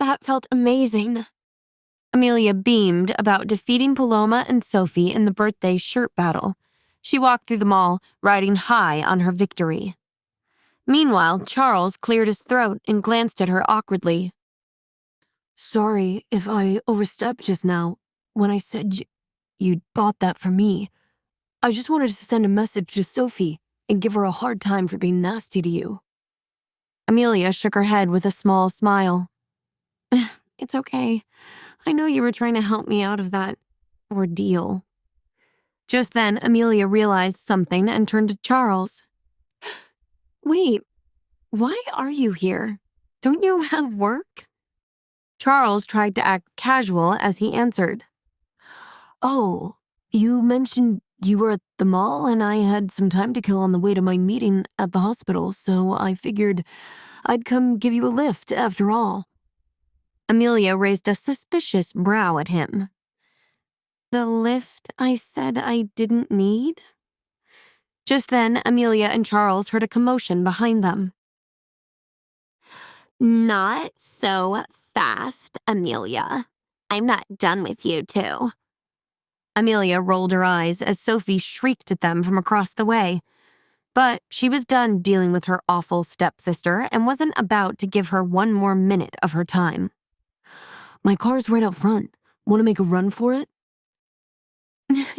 That felt amazing. Amelia beamed about defeating Paloma and Sophie in the birthday shirt battle. She walked through the mall, riding high on her victory. Meanwhile, Charles cleared his throat and glanced at her awkwardly. Sorry if I overstepped just now when I said you'd bought that for me. I just wanted to send a message to Sophie and give her a hard time for being nasty to you. Amelia shook her head with a small smile. It's okay. I know you were trying to help me out of that ordeal. Just then, Amelia realized something and turned to Charles. Wait, why are you here? Don't you have work? Charles tried to act casual as he answered. Oh, you mentioned you were at the mall and I had some time to kill on the way to my meeting at the hospital, so I figured I'd come give you a lift after all. Amelia raised a suspicious brow at him. The lift I said I didn't need? Just then, Amelia and Charles heard a commotion behind them. Not so fast, Amelia. I'm not done with you two. Amelia rolled her eyes as Sophie shrieked at them from across the way. But she was done dealing with her awful stepsister and wasn't about to give her one more minute of her time. My car's right out front. Want to make a run for it?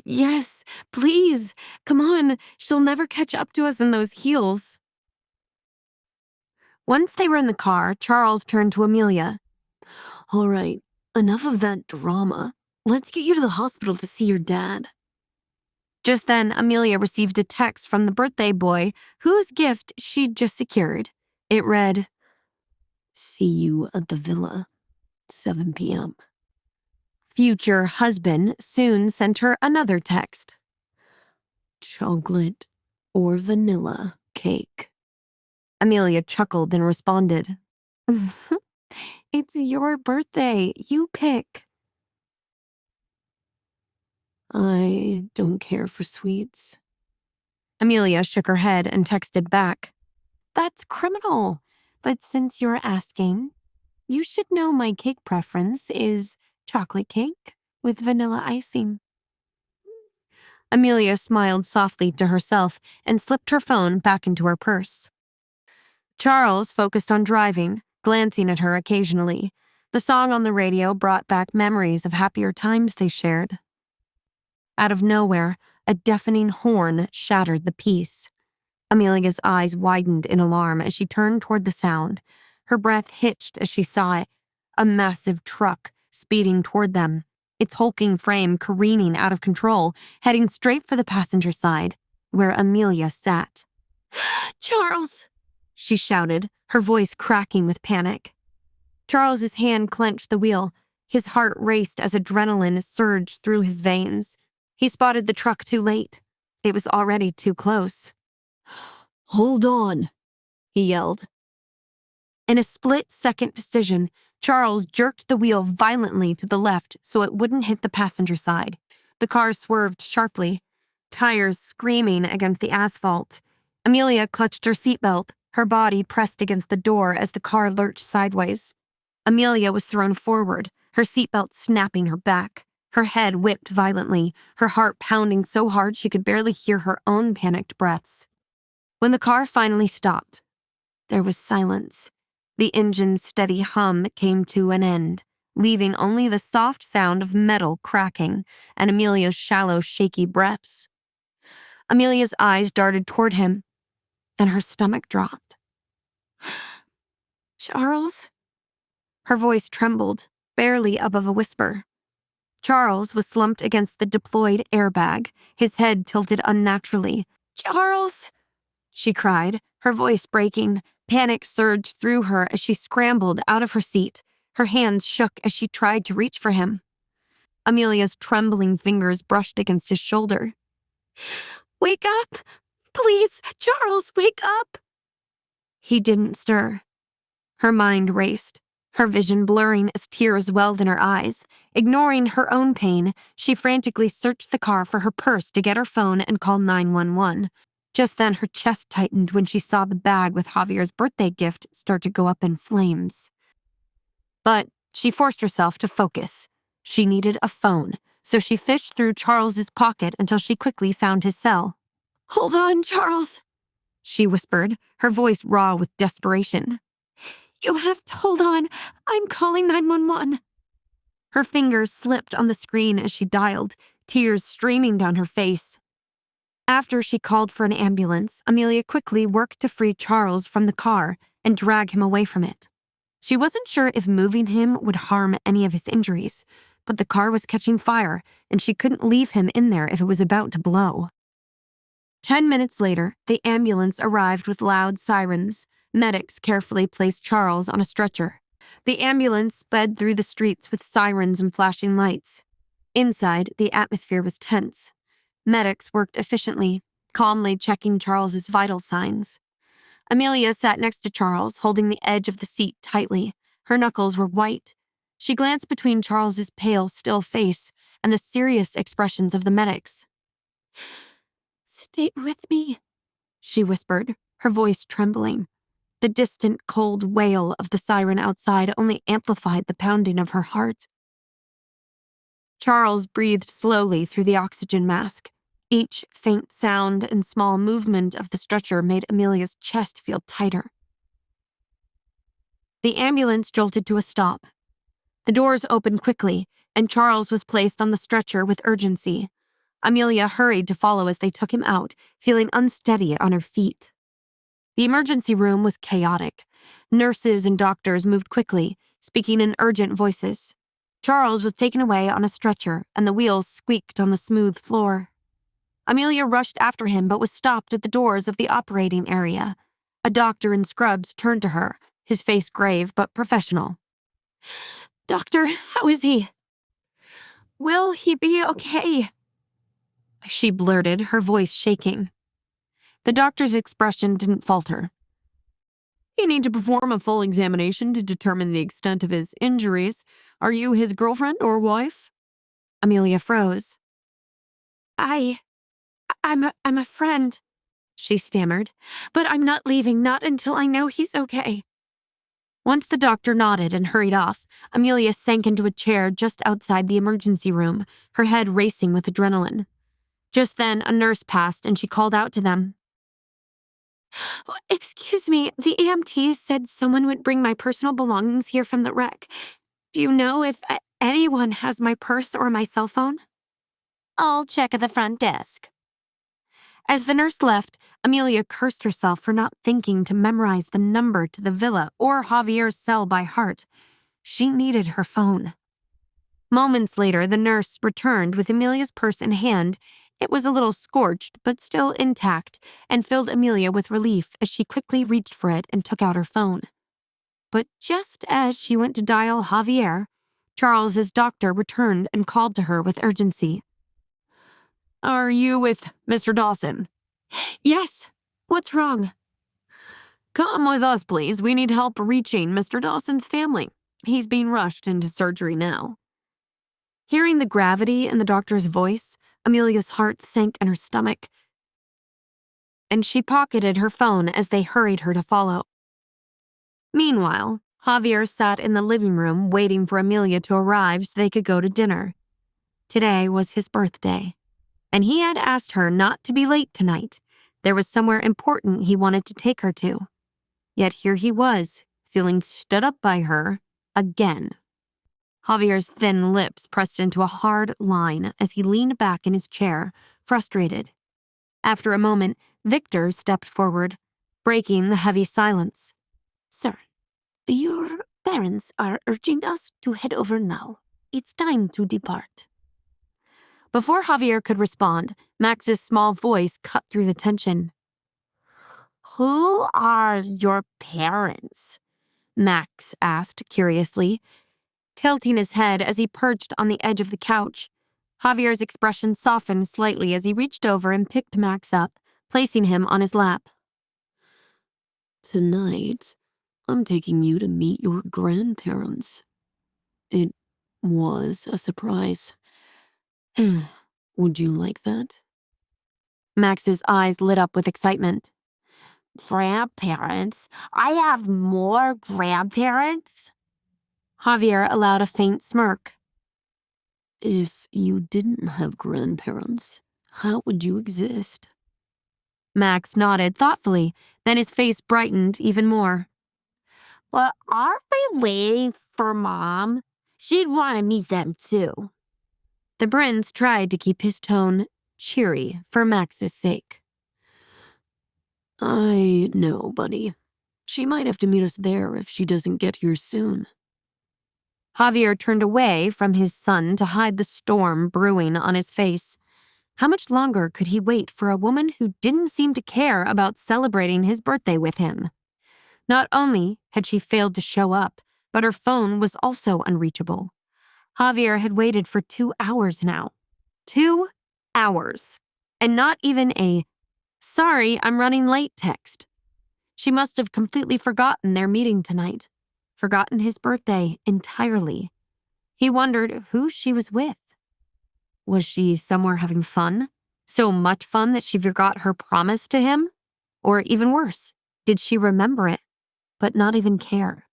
Yes, please. Come on. She'll never catch up to us in those heels. Once they were in the car, Charles turned to Amelia. All right, enough of that drama. Let's get you to the hospital to see your dad. Just then, Amelia received a text from the birthday boy whose gift she'd just secured. It read, See you at the villa, 7 p.m. Future husband soon sent her another text. Chocolate or vanilla cake. Amelia chuckled and responded, It's your birthday. You pick. I don't care for sweets. Amelia shook her head and texted back. That's criminal. But since you're asking, you should know my cake preference is chocolate cake with vanilla icing. Amelia smiled softly to herself and slipped her phone back into her purse. Charles focused on driving, glancing at her occasionally. The song on the radio brought back memories of happier times they shared. Out of nowhere, a deafening horn shattered the peace. Amelia's eyes widened in alarm as she turned toward the sound. Her breath hitched as she saw it, a massive truck speeding toward them, its hulking frame careening out of control, heading straight for the passenger side, where Amelia sat. Charles! She shouted, her voice cracking with panic. Charles's hand clenched the wheel. His heart raced as adrenaline surged through his veins. He spotted the truck too late. It was already too close. Hold on, he yelled. In a split-second decision, Charles jerked the wheel violently to the left so it wouldn't hit the passenger side. The car swerved sharply, tires screaming against the asphalt. Amelia clutched her seatbelt, her body pressed against the door as the car lurched sideways. Amelia was thrown forward, her seatbelt snapping her back. Her head whipped violently, her heart pounding so hard she could barely hear her own panicked breaths. When the car finally stopped, there was silence. The engine's steady hum came to an end, leaving only the soft sound of metal cracking and Amelia's shallow, shaky breaths. Amelia's eyes darted toward him, and her stomach dropped. Charles? Her voice trembled, barely above a whisper. Charles was slumped against the deployed airbag, his head tilted unnaturally. Charles! She cried, her voice breaking. Panic surged through her as she scrambled out of her seat. Her hands shook as she tried to reach for him. Amelia's trembling fingers brushed against his shoulder. Wake up! Please, Charles, wake up! He didn't stir. Her mind raced, her vision blurring as tears welled in her eyes. Ignoring her own pain, she frantically searched the car for her purse to get her phone and call 911. Just then, her chest tightened when she saw the bag with Javier's birthday gift start to go up in flames. But she forced herself to focus. She needed a phone, so she fished through Charles's pocket until she quickly found his cell. Hold on, Charles, she whispered, her voice raw with desperation. You have to hold on. I'm calling 911. Her fingers slipped on the screen as she dialed, tears streaming down her face. After she called for an ambulance, Amelia quickly worked to free Charles from the car and drag him away from it. She wasn't sure if moving him would harm any of his injuries, but the car was catching fire, and she couldn't leave him in there if it was about to blow. 10 minutes later, the ambulance arrived with loud sirens. Medics carefully placed Charles on a stretcher. The ambulance sped through the streets with sirens and flashing lights. Inside, the atmosphere was tense. Medics worked efficiently, calmly checking Charles's vital signs. Amelia sat next to Charles, holding the edge of the seat tightly. Her knuckles were white. She glanced between Charles's pale, still face and the serious expressions of the medics. Stay with me, she whispered, her voice trembling. The distant, cold wail of the siren outside only amplified the pounding of her heart. Charles breathed slowly through the oxygen mask. Each faint sound and small movement of the stretcher made Amelia's chest feel tighter. The ambulance jolted to a stop. The doors opened quickly, and Charles was placed on the stretcher with urgency. Amelia hurried to follow as they took him out, feeling unsteady on her feet. The emergency room was chaotic. Nurses and doctors moved quickly, speaking in urgent voices. Charles was taken away on a stretcher, and the wheels squeaked on the smooth floor. Amelia rushed after him but was stopped at the doors of the operating area. A doctor in scrubs turned to her, his face grave but professional. Doctor, how is he? Will he be okay? She blurted, her voice shaking. The doctor's expression didn't falter. You need to perform a full examination to determine the extent of his injuries. Are you his girlfriend or wife? Amelia froze. I'm a friend, she stammered. but I'm not leaving, not until I know he's okay. Once the doctor nodded and hurried off, Amelia sank into a chair just outside the emergency room, her head racing with adrenaline. Just then, a nurse passed and she called out to them. Excuse me, the EMT said someone would bring my personal belongings here from the wreck. Do you know if anyone has my purse or my cell phone? I'll check at the front desk. As the nurse left, Amelia cursed herself for not thinking to memorize the number to the villa or Javier's cell by heart. She needed her phone. Moments later, the nurse returned with Amelia's purse in hand. It was a little scorched, but still intact, and filled Amelia with relief as she quickly reached for it and took out her phone. But just as she went to dial Javier, Charles's doctor returned and called to her with urgency. Are you with Mr. Dawson? Yes. What's wrong? Come with us, please. We need help reaching Mr. Dawson's family. He's being rushed into surgery now. Hearing the gravity in the doctor's voice, Amelia's heart sank in her stomach, and she pocketed her phone as they hurried her to follow. Meanwhile, Javier sat in the living room waiting for Amelia to arrive so they could go to dinner. Today was his birthday, and he had asked her not to be late tonight. There was somewhere important he wanted to take her to. Yet here he was, feeling stood up by her again. Javier's thin lips pressed into a hard line as he leaned back in his chair, frustrated. After a moment, Victor stepped forward, breaking the heavy silence. Sir, your parents are urging us to head over now. It's time to depart. Before Javier could respond, Max's small voice cut through the tension. Who are your parents? Max asked curiously, tilting his head as he perched on the edge of the couch. Javier's expression softened slightly as he reached over and picked Max up, placing him on his lap. Tonight, I'm taking you to meet your grandparents. It was a surprise. Would you like that? Max's eyes lit up with excitement. Grandparents? I have more grandparents? Javier allowed a faint smirk. If you didn't have grandparents, how would you exist? Max nodded thoughtfully, then his face brightened even more. Well, aren't we waiting for Mom? She'd want to meet them too. The Brins tried to keep his tone cheery for Max's sake. I know, buddy. She might have to meet us there if she doesn't get here soon. Javier turned away from his son to hide the storm brewing on his face. How much longer could he wait for a woman who didn't seem to care about celebrating his birthday with him? Not only had she failed to show up, but her phone was also unreachable. Javier had waited for 2 hours now. 2 hours. And not even a, "Sorry, I'm running late" text. She must have completely forgotten their meeting tonight. Forgotten his birthday entirely. He wondered who she was with. Was she somewhere having fun? So much fun that she forgot her promise to him? Or even worse, did she remember it, but not even care?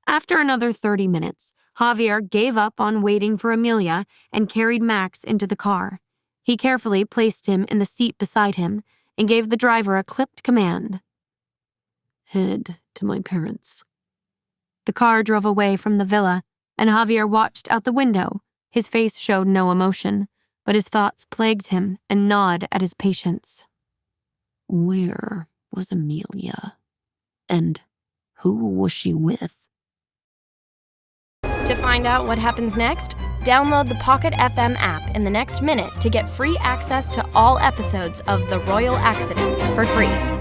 After another 30 minutes, Javier gave up on waiting for Amelia and carried Max into the car. He carefully placed him in the seat beside him and gave the driver a clipped command. Head to my parents. The car drove away from the villa, and Javier watched out the window. His face showed no emotion, but his thoughts plagued him and gnawed at his patience. Where was Amelia? And who was she with? To find out what happens next, download the Pocket FM app in the next minute to get free access to all episodes of The Royal Accident for free.